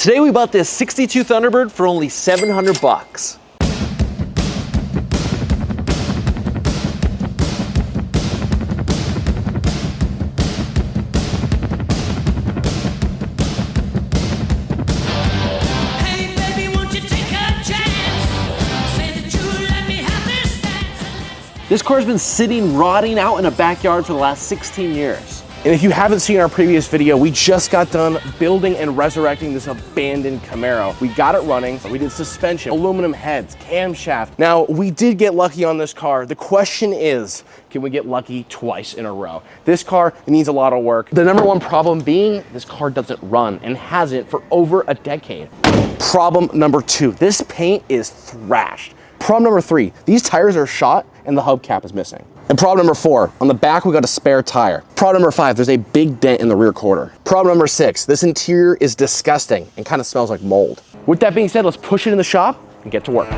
Today we bought this 62 Thunderbird for only 700 bucks. This car's been sitting, rotting out in a backyard for the last 16 years. And if you haven't seen our previous video, we just got done building and resurrecting this abandoned Camaro. We got it running, we did suspension, aluminum heads, camshaft. Now, we did get lucky on this car. The question is, can we get lucky twice in a row? This car needs a lot of work. The number one problem being, this car doesn't run and hasn't for over a decade. Problem number two, this paint is thrashed. Problem number three, these tires are shot and the hubcap is missing. And problem number four, on the back we got a spare tire. Problem number five, there's a big dent in the rear quarter. Problem number six, this interior is disgusting and kind of smells like mold. With that being said, let's push it in the shop and get to work.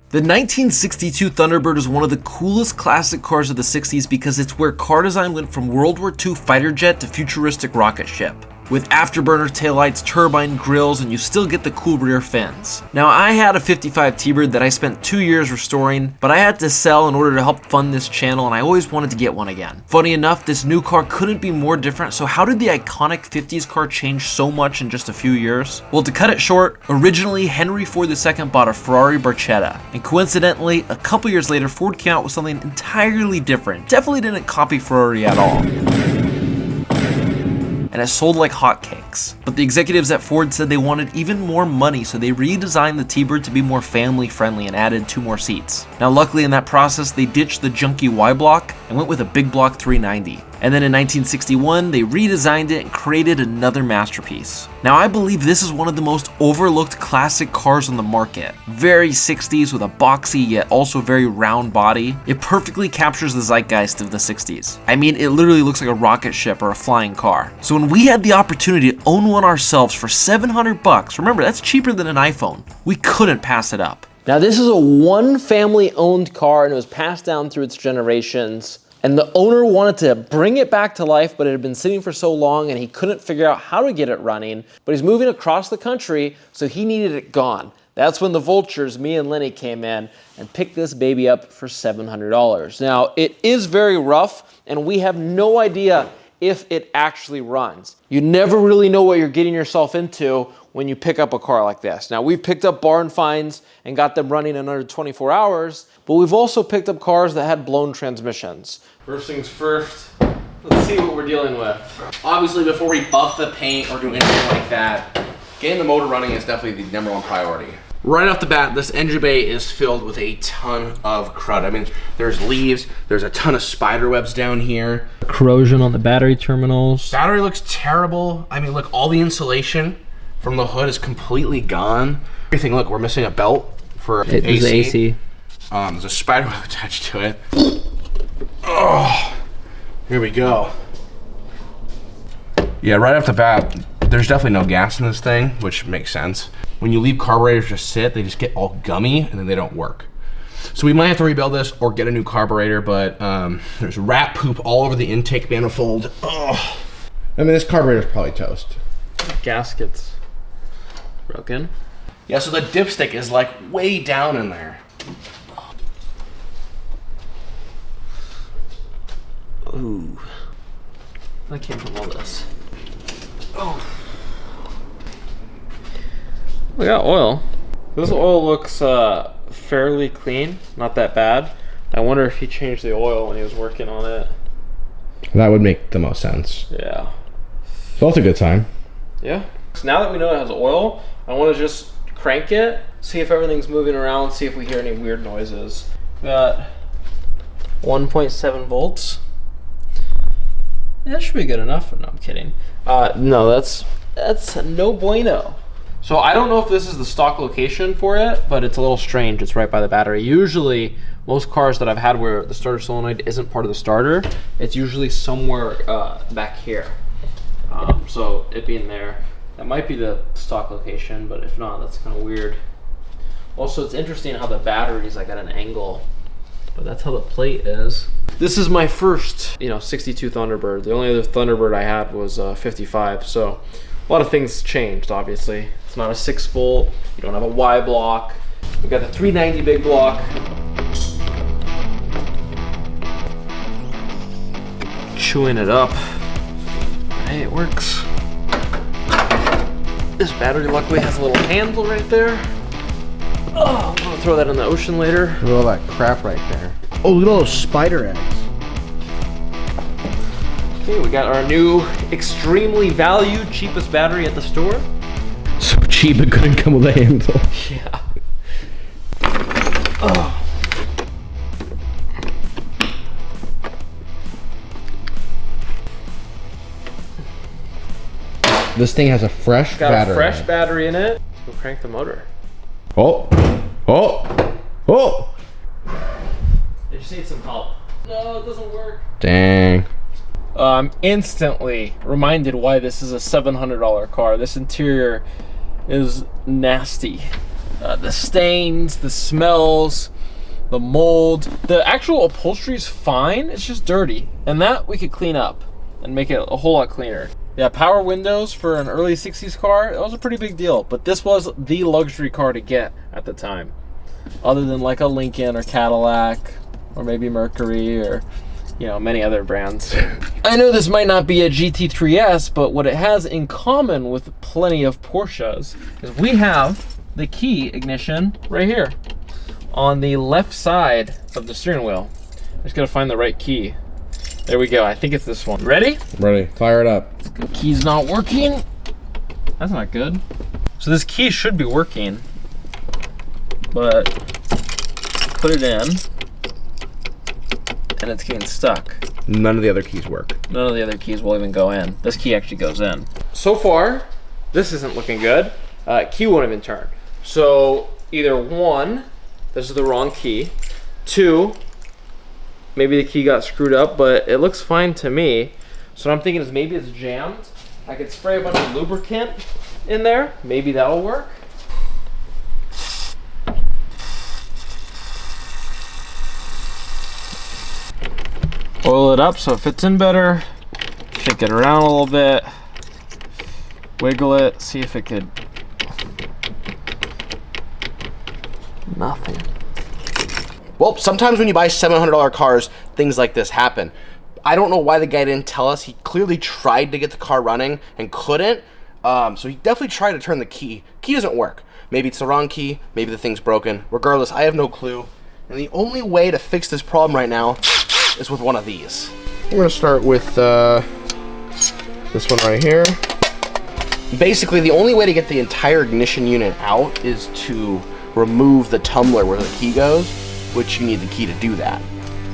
The 1962 Thunderbird is one of the coolest classic cars of the 60s because it's where car design went from World War II fighter jet to futuristic rocket ship. With afterburner taillights, turbine grills, and you still get the cool rear fins. Now, I had a 55 T-Bird that I spent 2 years restoring, but I had to sell in order to help fund this channel, and I always wanted to get one again. Funny enough, this new car couldn't be more different, so how did the iconic 50s car change so much in just a few years? Well, to cut it short, originally Henry Ford II bought a Ferrari Barchetta, and coincidentally, a couple years later, Ford came out with something entirely different. Definitely didn't copy Ferrari at all. And it sold like hotcakes. But the executives at Ford said they wanted even more money, so they redesigned the T-Bird to be more family friendly and added 2 more seats. Now luckily in that process, they ditched the junky Y-block and went with a big block 390. And then in 1961, they redesigned it and created another masterpiece. Now I believe this is one of the most overlooked classic cars on the market. Very 60s with a boxy yet also very round body. It perfectly captures the zeitgeist of the 60s. I mean, it literally looks like a rocket ship or a flying car. So when we had the opportunity to own one ourselves for 700 bucks, remember that's cheaper than an iPhone, we couldn't pass it up. Now this is a one family owned car and it was passed down through its generations. And the owner wanted to bring it back to life, but it had been sitting for so long and he couldn't figure out how to get it running, but he's moving across the country, so he needed it gone. That's when the vultures, me and Lenny, came in and picked this baby up for $700. Now, it is very rough and we have no idea if it actually runs. You never really know what you're getting yourself into when you pick up a car like this. Now, we've picked up barn finds and got them running in under 24 hours, but we've also picked up cars that had blown transmissions. First things first, let's see what we're dealing with. Obviously, before we buff the paint or do anything like that, getting the motor running is definitely the number one priority. Right off the bat, this engine bay is filled with a ton of crud. I mean, there's leaves, there's a ton of spider webs down here. Corrosion on the battery terminals. Battery looks terrible. I mean, look, all the insulation from the hood is completely gone. Everything, look, we're missing a belt for AC. There's a spider web attached to it. Oh, here we go. Yeah, right off the bat, there's definitely no gas in this thing, which makes sense. When you leave carburetors just sit, they just get all gummy and then they don't work. So we might have to rebuild this or get a new carburetor, but there's rat poop all over the intake manifold. Oh, I mean, this carburetor's probably toast. Gaskets broken. Yeah, so the dipstick is like way down in there. Ooh, that came from all this. Oh. We got oil. This oil looks fairly clean, not that bad. I wonder if he changed the oil when he was working on it. That would make the most sense. Yeah. So that's a good time. Yeah. So now that we know it has oil, I want to just crank it, see if everything's moving around, see if we hear any weird noises. We got 1.7 volts. Yeah, that should be good enough. No, I'm kidding. No, that's no bueno. So I don't know if this is the stock location for it, but it's a little strange. It's right by the battery. Usually, most cars that I've had where the starter solenoid isn't part of the starter, it's usually somewhere back here. So it being there, that might be the stock location, but if not, that's kind of weird. Also, it's interesting how the battery is like at an angle. but that's how the plate is. This is my first, 62 Thunderbird. The only other Thunderbird I had was 55, so a lot of things changed, obviously. It's not a 6-volt, you don't have a Y block. We got the 390 big block. Chewing it up. Hey, it works. This battery luckily has a little handle right there. Oh, I'm gonna throw that in the ocean later. Look at all that crap right there. Oh, look at all those spider eggs. Okay, we got our new extremely valued, cheapest battery at the store. So cheap it couldn't come with a handle. Yeah. Oh. This thing has a fresh battery. Got a fresh battery in it. We'll crank the motor. Oh, oh, oh. They just need some help. No, it doesn't work. Dang. I'm instantly reminded why this is a $700 car. This interior is nasty. The stains, the smells, the mold. The actual upholstery is fine, it's just dirty. And that we could clean up and make it a whole lot cleaner. Yeah, power windows for an early 60s car, that was a pretty big deal. But this was the luxury car to get at the time. Other than like a Lincoln or Cadillac, or maybe Mercury, or many other brands. I know this might not be a GT3S, but what it has in common with plenty of Porsches is we have the key ignition right here on the left side of the steering wheel. I just gotta find the right key. There we go, I think it's this one. Ready? Ready, fire it up. Key's not working. That's not good. So this key should be working, but put it in, and it's getting stuck. None of the other keys work. None of the other keys will even go in. This key actually goes in. So far, this isn't looking good. Key won't even turn. So either one, this is the wrong key. Two, maybe the key got screwed up, but it looks fine to me. So what I'm thinking is maybe it's jammed. I could spray a bunch of lubricant in there. Maybe that'll work. Oil it up so it fits in better. Shake it around a little bit. Wiggle it, see if it could. Nothing. Well, sometimes when you buy $700 cars, things like this happen. I don't know why the guy didn't tell us. He clearly tried to get the car running and couldn't. So he definitely tried to turn the key. Key doesn't work. Maybe it's the wrong key. Maybe the thing's broken. Regardless, I have no clue. And the only way to fix this problem right now is with one of these. We're gonna start with this one right here. Basically, the only way to get the entire ignition unit out is to remove the tumbler where the key goes, which you need the key to do that.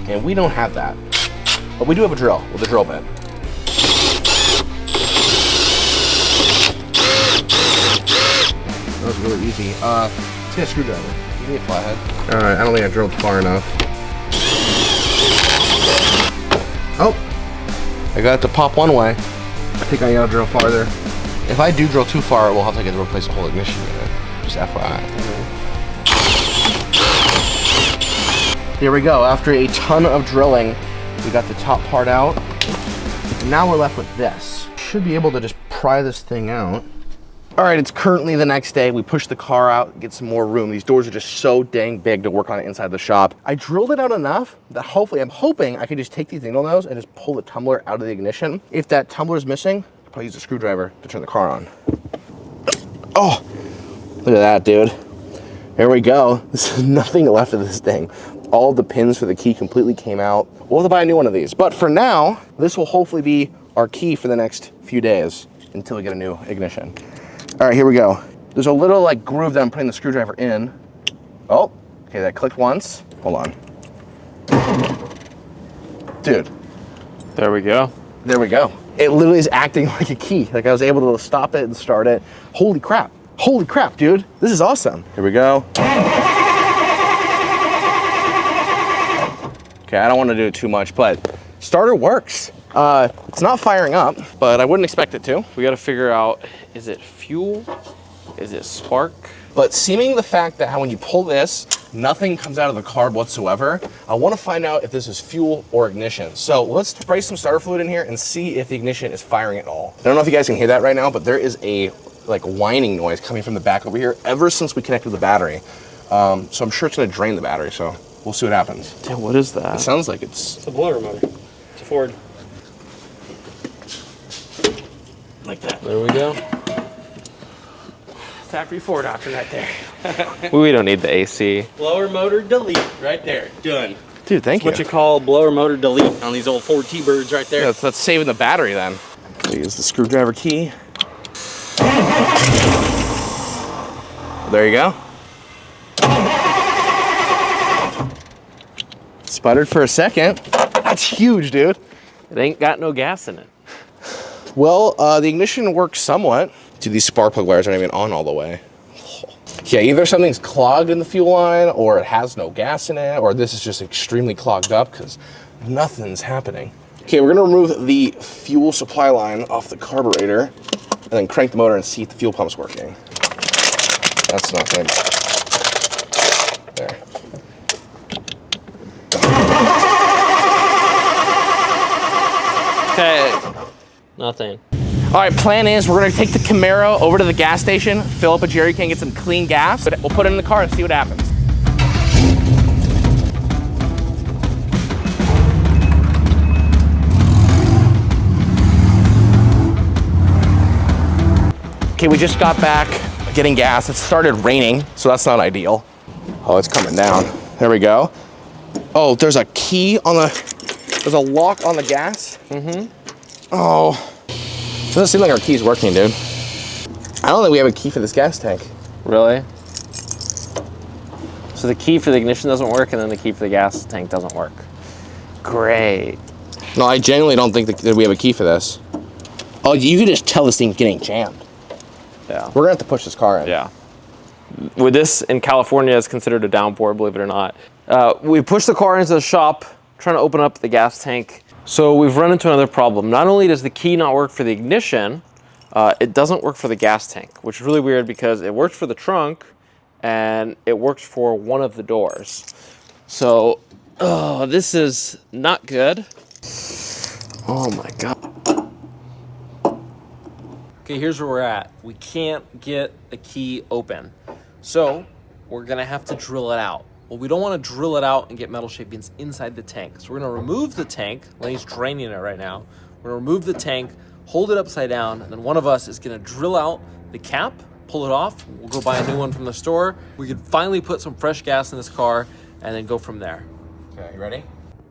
And we don't have that. But we do have a drill with a drill bit. That was really easy. Let's get a screwdriver. Give me a flathead. Alright, I don't think I drilled far enough. Oh! I got it to pop one way. I think I gotta drill farther. If I do drill too far, we'll have to get to replace the whole ignition unit. Just FYI. Here we go. After a ton of drilling, we got the top part out. And now we're left with this. Should be able to just pry this thing out. All right, it's currently the next day. We pushed the car out, get some more room. These doors are just so dang big to work on it inside the shop. I drilled it out enough that hopefully, I'm hoping I can just take these needle nose and just pull the tumbler out of the ignition. If that tumbler is missing, I'll probably use a screwdriver to turn the car on. Oh, look at that, dude. There we go. There's nothing left of this thing. All the pins for the key completely came out. We'll have to buy a new one of these. But for now, this will hopefully be our key for the next few days until we get a new ignition. All right, here we go. There's a little like groove that I'm putting the screwdriver in. Oh, okay, that clicked once. Hold on. Dude. There we go. There we go. It literally is acting like a key. Like I was able to stop it and start it. Holy crap. Holy crap, dude. This is awesome. Here we go. Okay, I don't want to do it too much, but starter works. It's not firing up, but I wouldn't expect it to. We got to figure out, is it fuel? Is it spark? But seeming the fact that how when you pull this, nothing comes out of the carb whatsoever, I want to find out if this is fuel or ignition. So let's spray some starter fluid in here and see if the ignition is firing at all. I don't know if you guys can hear that right now, but there is a like whining noise coming from the back over here ever since we connected the battery. So I'm sure it's going to drain the battery. So we'll see what happens. Damn, what is that? It sounds like it's a blower motor. It's a Ford. like that. There we go. Factory Ford option right there. We don't need the AC. Blower motor delete right there. Done. Dude, thank you. What you call blower motor delete on these old Ford T-Birds right there. Yeah, that's saving the battery then. So use the screwdriver key. There you go. Sputtered for a second. That's huge, dude. It ain't got no gas in it. Well, the ignition works somewhat. Dude, these spark plug wires aren't even on all the way. Yeah, either something's clogged in the fuel line, or it has no gas in it, or this is just extremely clogged up because nothing's happening. Okay, we're gonna remove the fuel supply line off the carburetor and then crank the motor and see if the fuel pump's working. That's nothing. There. Okay. Nothing. All right, plan is we're gonna take the Camaro over to the gas station, fill up a jerry can, get some clean gas. We'll put it in the car and see what happens. Okay, we just got back getting gas. It started raining, so that's not ideal. Oh, it's coming down. There we go. Oh, there's a key on there's a lock on the gas. Oh. Doesn't seem like our key's working, dude. I don't think we have a key for this gas tank. Really? So the key for the ignition doesn't work, and then the key for the gas tank doesn't work. Great. No, I genuinely don't think that we have a key for this. Oh, you can just tell this thing's getting jammed. Yeah. We're gonna have to push this car in. Yeah. With this in California, it's considered a downpour, believe it or not. We pushed the car into the shop, trying to open up the gas tank. So we've run into another problem. Not only does the key not work for the ignition, it doesn't work for the gas tank, which is really weird because it works for the trunk and it works for one of the doors. So, this is not good. Oh my God. Okay, here's where we're at. We can't get the key open. So we're gonna have to drill it out. Well, we don't want to drill it out and get metal shapings inside the tank. So we're going to remove the tank. Lenny's draining it right now. We're going to remove the tank, hold it upside down, and then one of us is going to drill out the cap, pull it off. We'll go buy a new one from the store. We could finally put some fresh gas in this car and then go from there. Okay, you ready?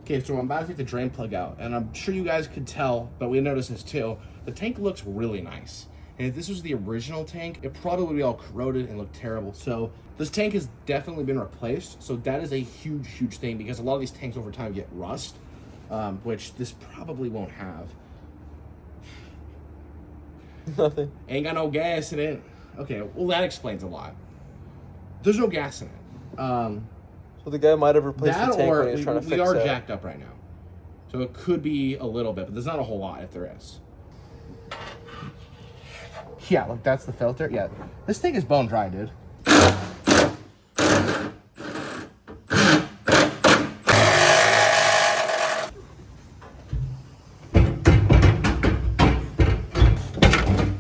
Okay, so I'm about to take the drain plug out, and I'm sure you guys could tell, but we noticed this too. The tank looks really nice. And if this was the original tank, it probably would be all corroded and look terrible. So this tank has definitely been replaced. So that is a huge, huge thing because a lot of these tanks over time get rust, which this probably won't have. Nothing. Ain't got no gas in it. Okay, well that explains a lot. There's no gas in it. So the guy might have replaced the tank when he was trying to fix it. We are jacked up right now. So it could be a little bit, but there's not a whole lot if there is. Yeah, look, that's the filter. Yeah, this thing is bone dry, dude.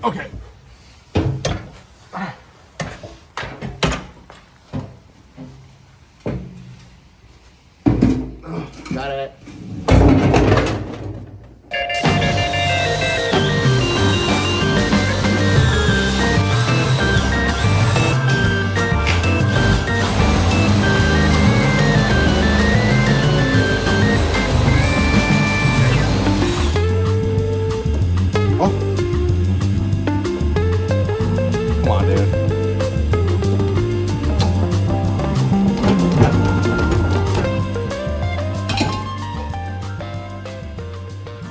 Okay. Got it.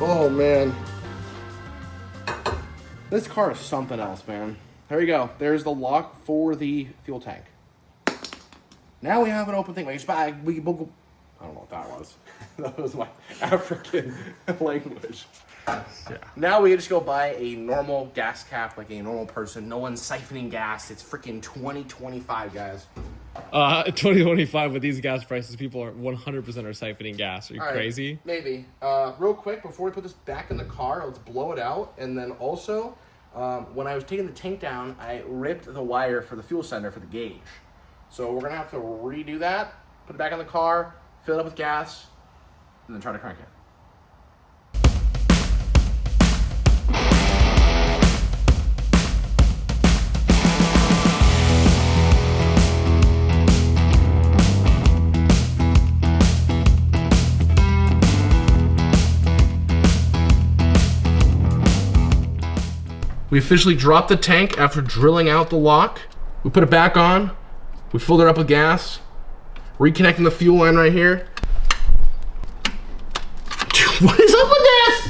Oh man, this car is something else, man. There we go. There's the lock for the fuel tank. Now we have an open thing. I don't know what that was. That was my African language. Yeah. Now we just go buy a normal gas cap like a normal person. No one's siphoning gas. It's freaking 2025, guys. 2025 with these gas prices, people are 100% are siphoning gas. Are you crazy? Maybe. Real quick, before we put this back in the car, let's blow it out. And then also, when I was taking the tank down, I ripped the wire for the fuel sender for the gauge. So we're going to have to redo that, put it back in the car, fill it up with gas, and then try to crank it. We officially dropped the tank after drilling out the lock. We put it back on. We filled it up with gas. Reconnecting the fuel line right here. Dude, what is up with this?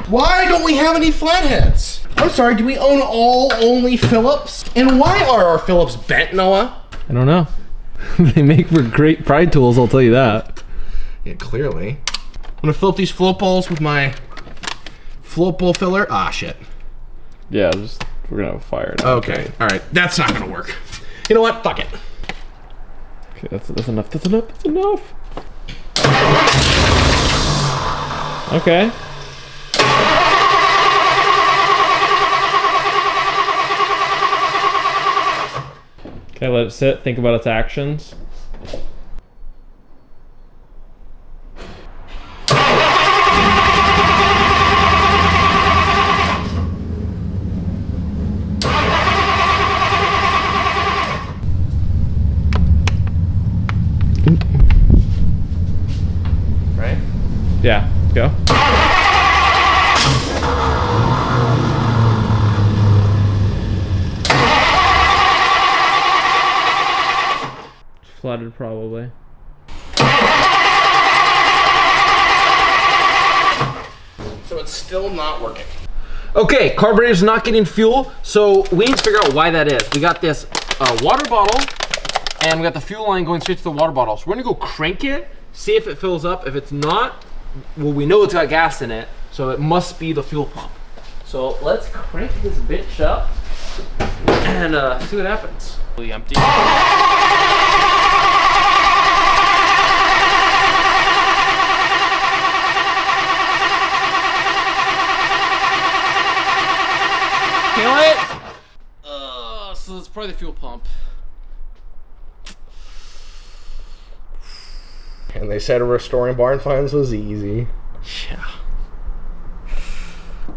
Why don't we have any flatheads? I'm sorry, do we own only Phillips? And why are our Phillips bent, Noah? I don't know. They make for great pride tools, I'll tell you that. Yeah, clearly. I'm gonna fill up these float balls with my float ball filler. Ah, shit. Yeah, we're gonna fire it. Okay, all right, that's not gonna work. You know what? Fuck it. Okay, that's enough. That's enough. That's enough. Okay. Okay, let it sit. Think about its actions. Right? Yeah, go. Flooded probably. So it's still not working. Okay, carburetor's not getting fuel, so we need to figure out why that is. We got this water bottle, and we got the fuel line going straight to the water bottle. So we're gonna go crank it, see if it fills up. If it's not, well, we know it's got gas in it, so it must be the fuel pump. So let's crank this bitch up and see what happens. Really empty. Feel it? So it's probably the fuel pump. And they said restoring barn finds was easy. Yeah.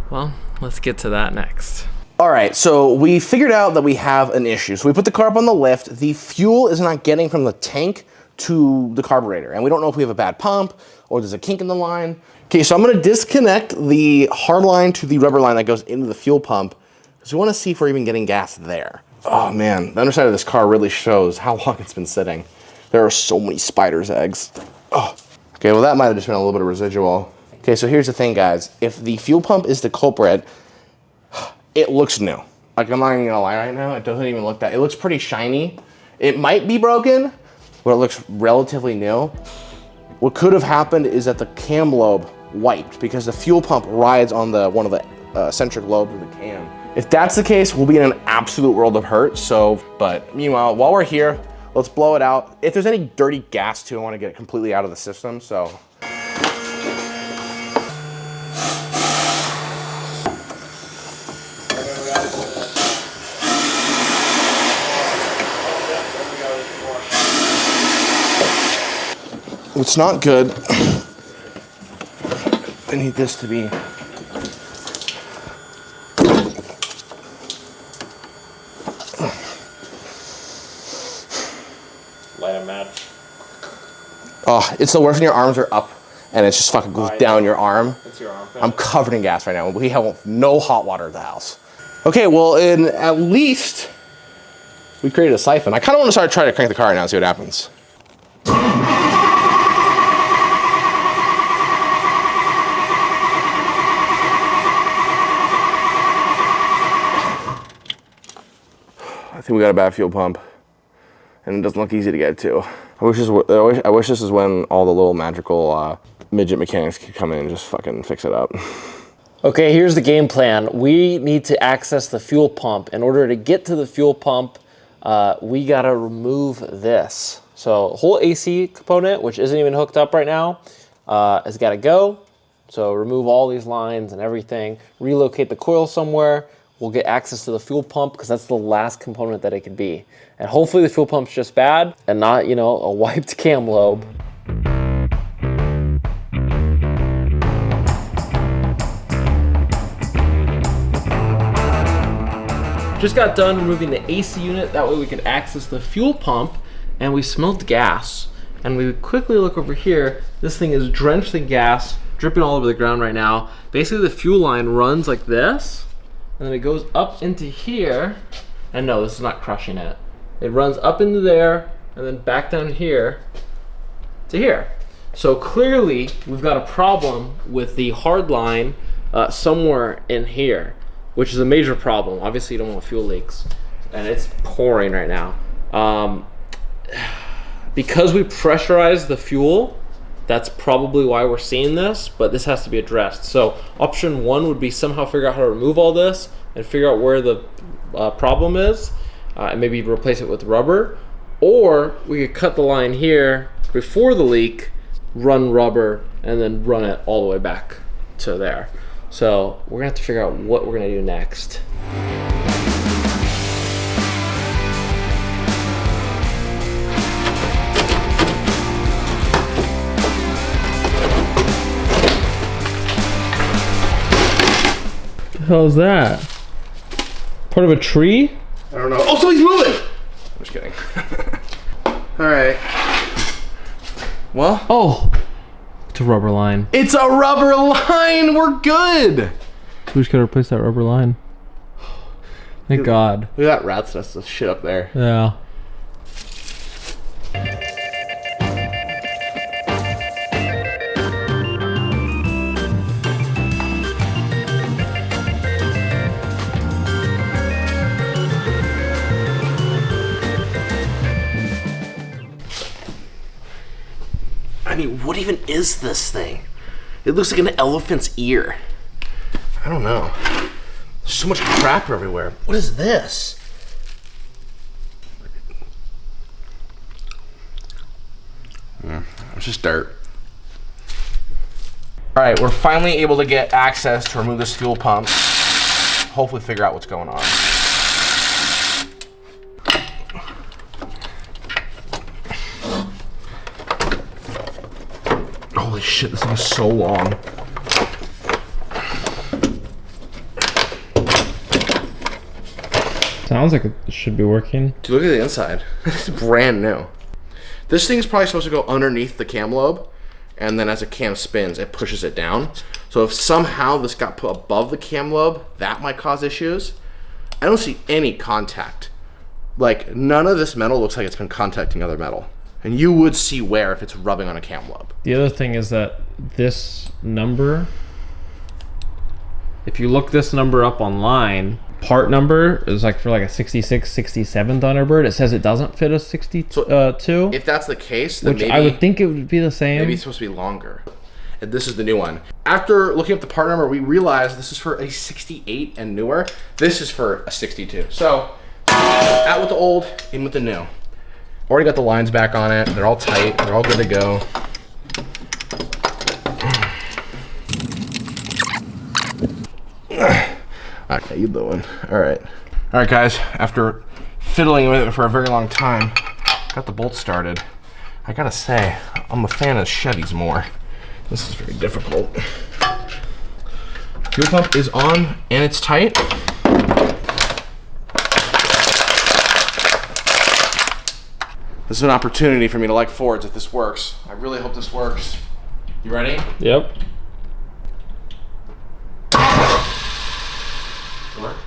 Well, let's get to that next. All right, so we figured out that we have an issue. So we put the car up on the lift. The fuel is not getting from the tank to the carburetor. And we don't know if we have a bad pump or there's a kink in the line. Okay, so I'm gonna disconnect the hard line to the rubber line that goes into the fuel pump because we wanna see if we're even getting gas there. Oh man, the underside of this car really shows how long it's been sitting. There are so many spider's eggs. Oh, okay, well that might have just been a little bit of residual. Okay, so here's the thing, guys. If the fuel pump is the culprit, it looks new. Like, I'm not even gonna lie right now, it doesn't even look that, it looks pretty shiny. It might be broken, but it looks relatively new. What could have happened is that the cam lobe wiped because the fuel pump rides on the one of the centric lobes of the cam. If that's the case, we'll be in an absolute world of hurt. So, but meanwhile, while we're here, let's blow it out. If there's any dirty gas too, I want to get it completely out of the system, so. It's not good. I need this to be. Light a match. Oh, it's the worst when your arms are up and it just fucking goes down your arm. It's your arm. I'm covered in gas right now. We have no hot water at the house. Okay, well, at least we created a siphon. I kind of want to try to crank the car right now and see what happens. I think we got a bad fuel pump. and it doesn't look easy to get to. I wish this is when all the little magical midget mechanics could come in and just fucking fix it up. Okay, here's the game plan. We need to access the fuel pump. In order to get to the fuel pump, we gotta remove this. So whole AC component, which isn't even hooked up right now, has gotta go. So remove all these lines and everything, relocate the coil somewhere. We'll get access to the fuel pump because that's the last component that it could be. And hopefully the fuel pump's just bad and not, you know, a wiped cam lobe. Just got done removing the AC unit, that way we could access the fuel pump, and we smelled gas. And we would quickly look over here, this thing is drenched in gas, dripping all over the ground right now. Basically the fuel line runs like this, and then it goes up into here, and no, this is not crushing it. It runs up into there, and then back down here to here. So clearly, we've got a problem with the hard line somewhere in here, which is a major problem. Obviously, you don't want fuel leaks, and it's pouring right now. Because we pressurized the fuel, that's probably why we're seeing this, but this has to be addressed. So option one would be somehow figure out how to remove all this and figure out where the problem is, and maybe replace it with rubber. Or we could cut the line here before the leak, run rubber, and then run it all the way back to there. So we're gonna have to figure out what we're gonna do next. What the hell is that? Part of a tree? I don't know. Oh, something's moving! I'm just kidding. Alright. Well? Oh! It's a rubber line. It's a rubber line! We're good! We just gotta replace that rubber line. Thank God. Look at that rat's nest of shit up there. Yeah. I mean, what even is this thing? It looks like an elephant's ear. I don't know. There's so much crap everywhere. What is this? It's just dirt. All right, we're finally able to get access to remove this fuel pump. Hopefully figure out what's going on. Holy shit, this thing is so long. Sounds like it should be working. Dude, look at the inside. It's brand new. This thing's probably supposed to go underneath the cam lobe, and then as the cam spins, it pushes it down. So if somehow this got put above the cam lobe, that might cause issues. I don't see any contact. Like, none of this metal looks like it's been contacting other metal. And you would see wear if it's rubbing on a cam lobe. The other thing is that this number, if you look this number up online, part number is like for like a 66, 67 Thunderbird. It says it doesn't fit a 62. If that's the case, then which maybe, I would think it would be the same. Maybe it's supposed to be longer. And this is the new one. After looking up the part number, we realized this is for a 68 and newer. This is for a 62. So, out with the old, in with the new. Already got the lines back on it. They're all tight. They're all good to go. Okay, you doing? All right. All right, guys. After fiddling with it for a very long time, got the bolts started. I gotta say, I'm a fan of Chevys more. This is very difficult. Fuel pump is on and it's tight. This is an opportunity for me to like Fords if this works. I really hope this works. You ready? Yep. Work.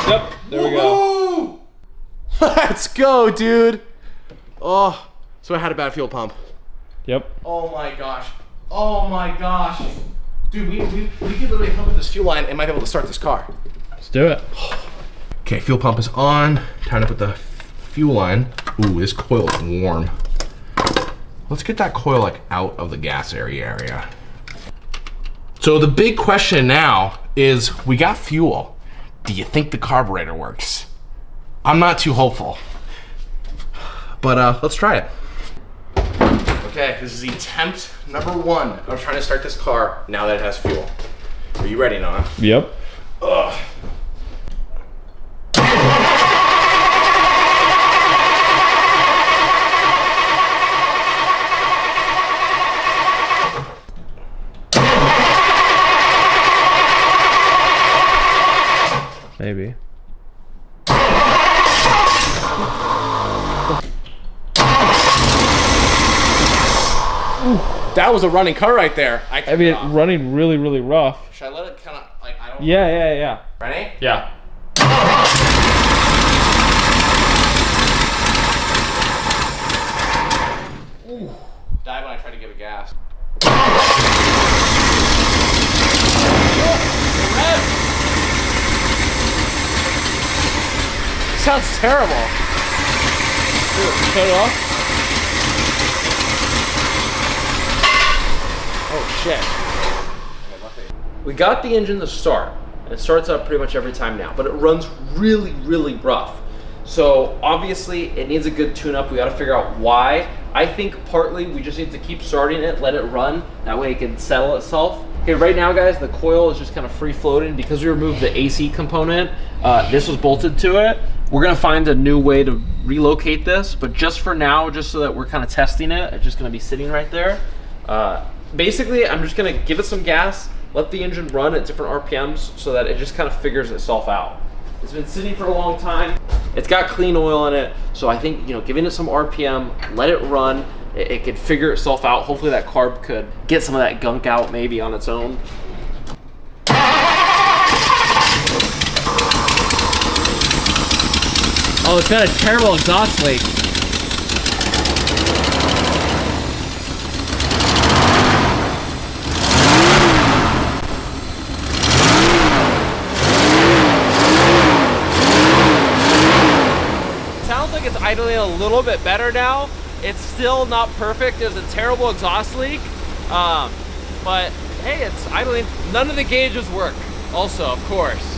Yep, there we go. Let's go, dude. Oh, so I had a bad fuel pump. Yep. Oh my gosh. Oh my gosh. Dude, we could literally hook up this fuel line and might be able to start this car. Let's do it. Okay, fuel pump is on. Time to put the fuel line. Ooh, this coil is warm. Let's get that coil like out of the gas area. So the big question now is, we got fuel. Do you think the carburetor works? I'm not too hopeful, but let's try it. Okay, this is the attempt number 1 of trying to start this car now that it has fuel. Are you ready, Noah? Yep. Ugh. Maybe. That was a running car right there. I mean, running really, really rough. Should I let it kind of like, I don't. Yeah. Ready? Yeah. Ooh. Died when I tried to give it gas. Sounds terrible. Dude, shut it off. Oh shit. We got the engine to start. It starts up pretty much every time now, but it runs really, really rough. So obviously it needs a good tune-up. We got to figure out why. I think partly we just need to keep starting it, let it run. That way it can settle itself. Okay, right now, guys, the coil is just kind of free floating because we removed the AC component. This was bolted to it. We're gonna find a new way to relocate this, but just for now, just so that we're kind of testing it, it's just gonna be sitting right there. Basically, I'm just gonna give it some gas, let the engine run at different RPMs so that it just kind of figures itself out. It's been sitting for a long time. It's got clean oil in it, so I think, you know, giving it some RPM, let it run, it could figure itself out. Hopefully that carb could get some of that gunk out maybe on its own. Oh, it's got a terrible exhaust leak. Sounds like it's idling a little bit better now. It's still not perfect. There's a terrible exhaust leak. But hey, it's idling. None of the gauges work also, of course.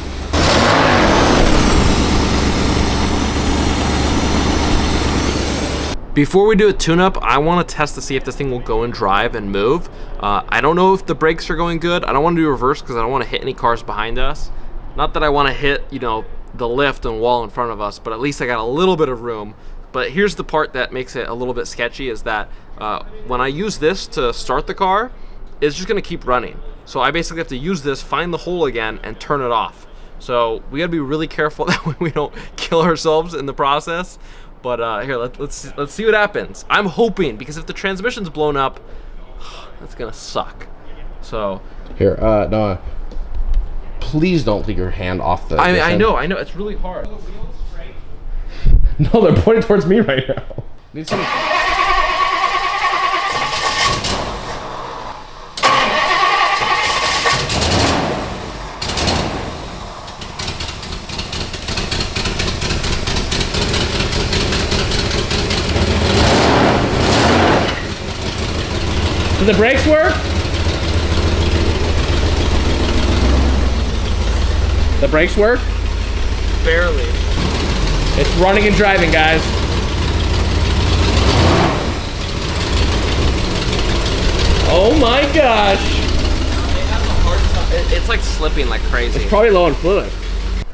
Before we do a tune-up, I want to test to see if this thing will go and drive and move. I don't know if the brakes are going good. I don't want to do reverse because I don't want to hit any cars behind us. Not that I want to hit, you know, the lift and wall in front of us, but at least I got a little bit of room. But here's the part that makes it a little bit sketchy is that when I use this to start the car, it's just going to keep running. So I basically have to use this, find the hole again, and turn it off. So we got to be really careful that way we don't kill ourselves in the process. But here, let's see what happens. I'm hoping, because if the transmission's blown up, that's gonna suck. So here, Noah, please don't take your hand off the. I know, it's really hard. No, they're pointing towards me right now. Need some. Do the brakes work? The brakes work? Barely. It's running and driving, guys. Oh my gosh. It's like slipping like crazy. It's probably low on fluid.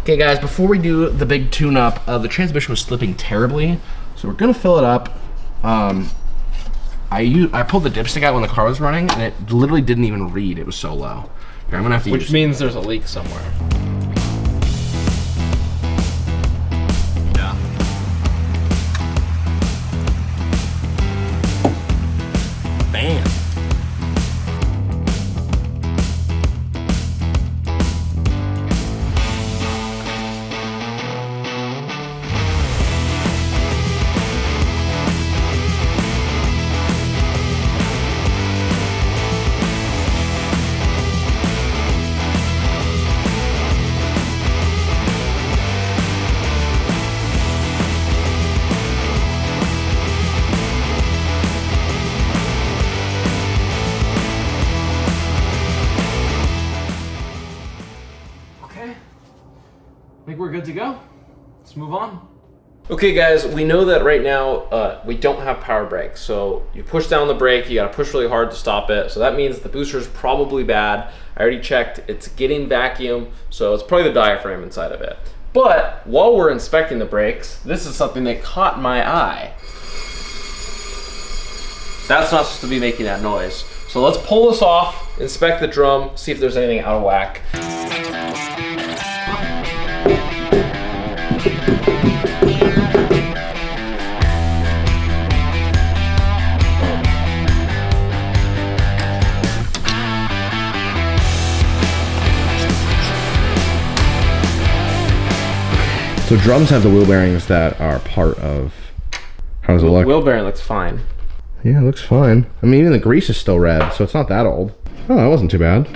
Okay, guys, before we do the big tune-up, the transmission was slipping terribly, so we're gonna fill it up. I pulled the dipstick out when the car was running, and it literally didn't even read. It was so low. Here, I'm gonna have to Which means there's a leak somewhere. Yeah. Bam. think we're good to go. Let's move on. Okay guys, we know that right now we don't have power brakes. So you push down the brake, you gotta push really hard to stop it. So that means the booster is probably bad. I already checked, it's getting vacuum, so it's probably the diaphragm inside of it. But while we're inspecting the brakes, this is something that caught my eye. That's not supposed to be making that noise. So let's pull this off, inspect the drum, see if there's anything out of whack. So drums have the wheel bearings that are part of. How does it look? Wheel bearing looks fine. Yeah, it looks fine. I mean, even the grease is still red, so it's not that old. Oh, that wasn't too bad.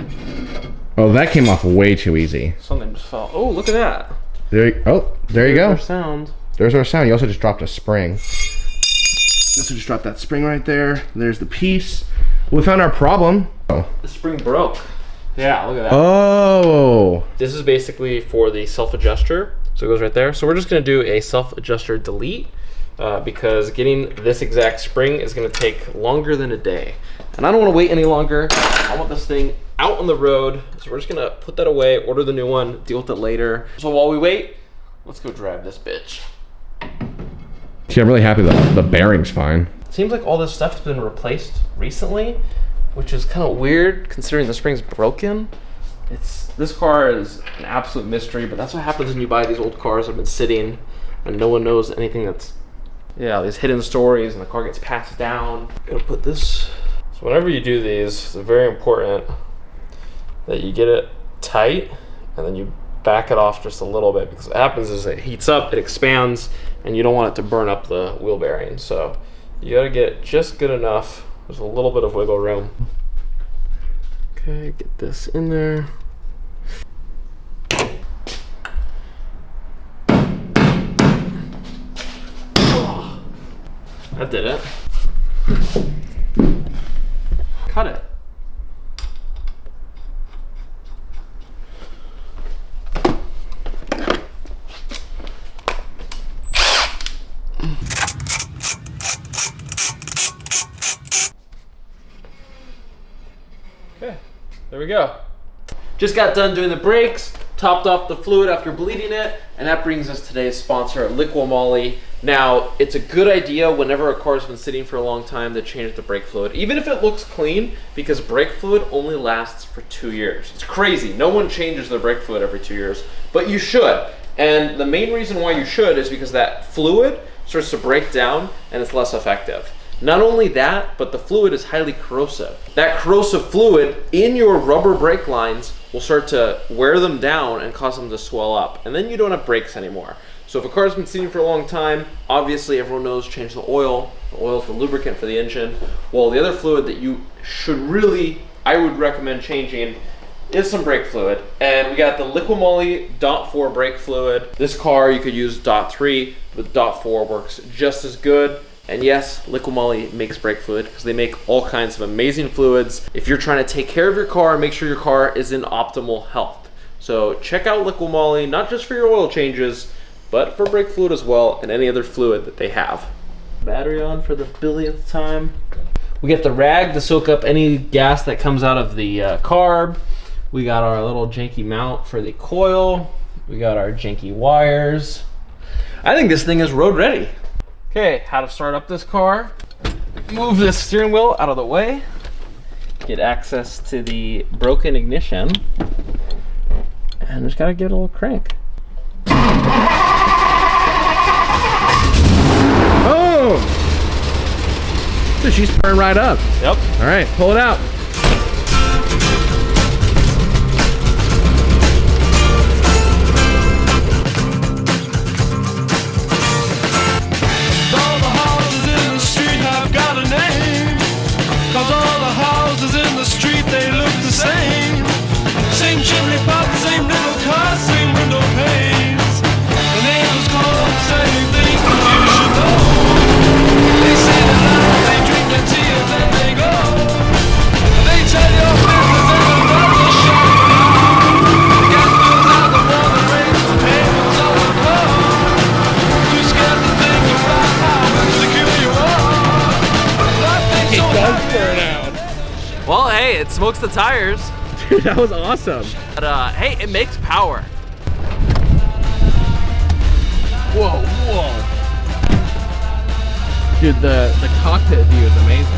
Oh, that came off way too easy. Something just fell. Oh, look at that. There you go. There's our sound. There's our sound. You also just dropped a spring. Also just dropped that spring right there. There's the piece. We found our problem. Oh. The spring broke. Yeah, look at that. Oh. This is basically for the self-adjuster. So it goes right there. So we're just gonna do a self-adjuster delete because getting this exact spring is gonna take longer than a day. And I don't wanna wait any longer. I want this thing out on the road. So we're just gonna put that away, order the new one, deal with it later. So while we wait, let's go drive this bitch. See, I'm really happy that the bearing's fine. Seems like all this stuff has been replaced recently, which is kind of weird considering the spring's broken. This car is an absolute mystery, but that's what happens when you buy these old cars that have been sitting and no one knows anything that's, yeah, these hidden stories, and the car gets passed down. I'm gonna put this, so whenever you do these, it's very important that you get it tight and then you back it off just a little bit, because what happens is it heats up, it expands, and you don't want it to burn up the wheel bearing. So you gotta get it just good enough. There's a little bit of wiggle room. Okay, get this in there. That did it. Cut it. Okay, there we go. Just got done doing the brakes, topped off the fluid after bleeding it, and that brings us to today's sponsor, Liqui-Moly. Now, it's a good idea whenever a car's been sitting for a long time to change the brake fluid, even if it looks clean, because brake fluid only lasts for 2 years. It's crazy. No one changes their brake fluid every 2 years, but you should. And the main reason why you should is because that fluid starts to break down and it's less effective. Not only that, but the fluid is highly corrosive. That corrosive fluid in your rubber brake lines will start to wear them down and cause them to swell up. And then you don't have brakes anymore. So if a car's been sitting for a long time, obviously everyone knows change the oil. The oil is the lubricant for the engine. Well, the other fluid that you should really, I would recommend changing is some brake fluid. And we got the Liqui-Moly .4 brake fluid. This car you could use .3, but .4 works just as good. And yes, Liqui-Moly makes brake fluid because they make all kinds of amazing fluids if you're trying to take care of your car and make sure your car is in optimal health. So check out Liqui-Moly, not just for your oil changes, but for brake fluid as well, and any other fluid that they have. Battery on for the billionth time. We get the rag to soak up any gas that comes out of the carb. We got our little janky mount for the coil. We got our janky wires. I think this thing is road ready. Okay, how to start up this car. Move this steering wheel out of the way. Get access to the broken ignition. And just gotta give it a little crank. Oh! So she's purring right up. Yep. All right, pull it out. Same chimney pot, same little car, same window panes. The neighbors call them the same thing, but you should know. They say they laugh, they drink their tea, and then they go. smokes the tires. Dude, that was awesome. But hey, it makes power. Whoa, whoa. Dude, the cockpit view is amazing.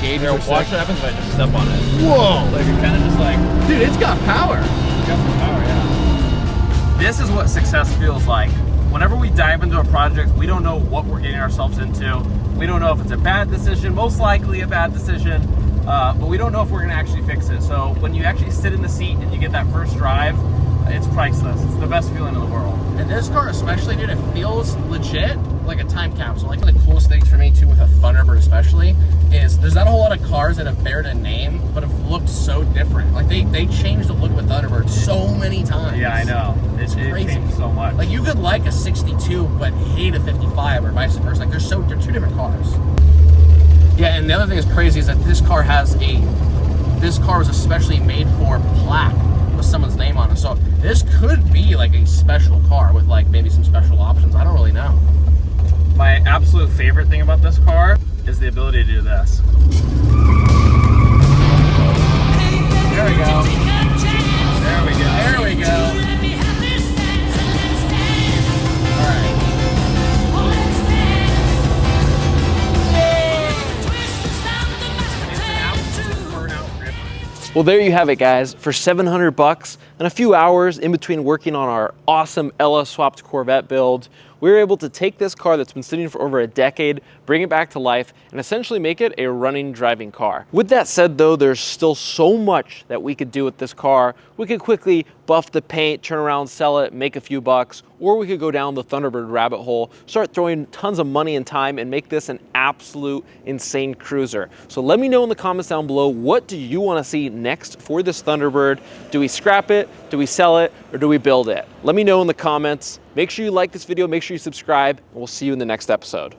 Here, watch what happens if I just step on it. Whoa. Like it kind of just like, Dude, it's got power. it's got some power, yeah. This is what success feels like. Whenever we dive into a project, we don't know what we're getting ourselves into. We don't know if it's a bad decision, most likely a bad decision, but we don't know if we're gonna actually fix it. So when you actually sit in the seat and you get that first drive, it's priceless. It's the best feeling in the world. And this car especially, dude, it feels legit like a time capsule. Like one of the coolest things for me too with a Thunderbird especially is there's not a whole lot of cars that have bared a name but have looked so different. Like they changed the look with Thunderbird so many times. Yeah, I know. It's crazy. changed so much. Like you could like a 62 but hate a 55 or vice versa. Like they're two different cars. Yeah, and the other thing that's crazy is that this car was especially made for a plaque with someone's name on it. So this could be like a special car with like maybe some special options. I don't really know. My absolute favorite thing about this car is the ability to do this. There we go. There we go. There we go. All right. Well, there you have it, guys. For $700 and a few hours in between working on our awesome Ella swapped Corvette build, we were able to take this car that's been sitting for over a decade, bring it back to life, and essentially make it a running, driving car. With that said, though, there's still so much that we could do with this car. We could quickly buff the paint, turn around, sell it, make a few bucks, or we could go down the Thunderbird rabbit hole, start throwing tons of money and time, and make this an absolute insane cruiser. So let me know in the comments down below, what do you want to see next for this Thunderbird? Do we scrap it? Do we sell it? Or do we build it? Let me know in the comments. Make sure you like this video, make sure you subscribe, and we'll see you in the next episode.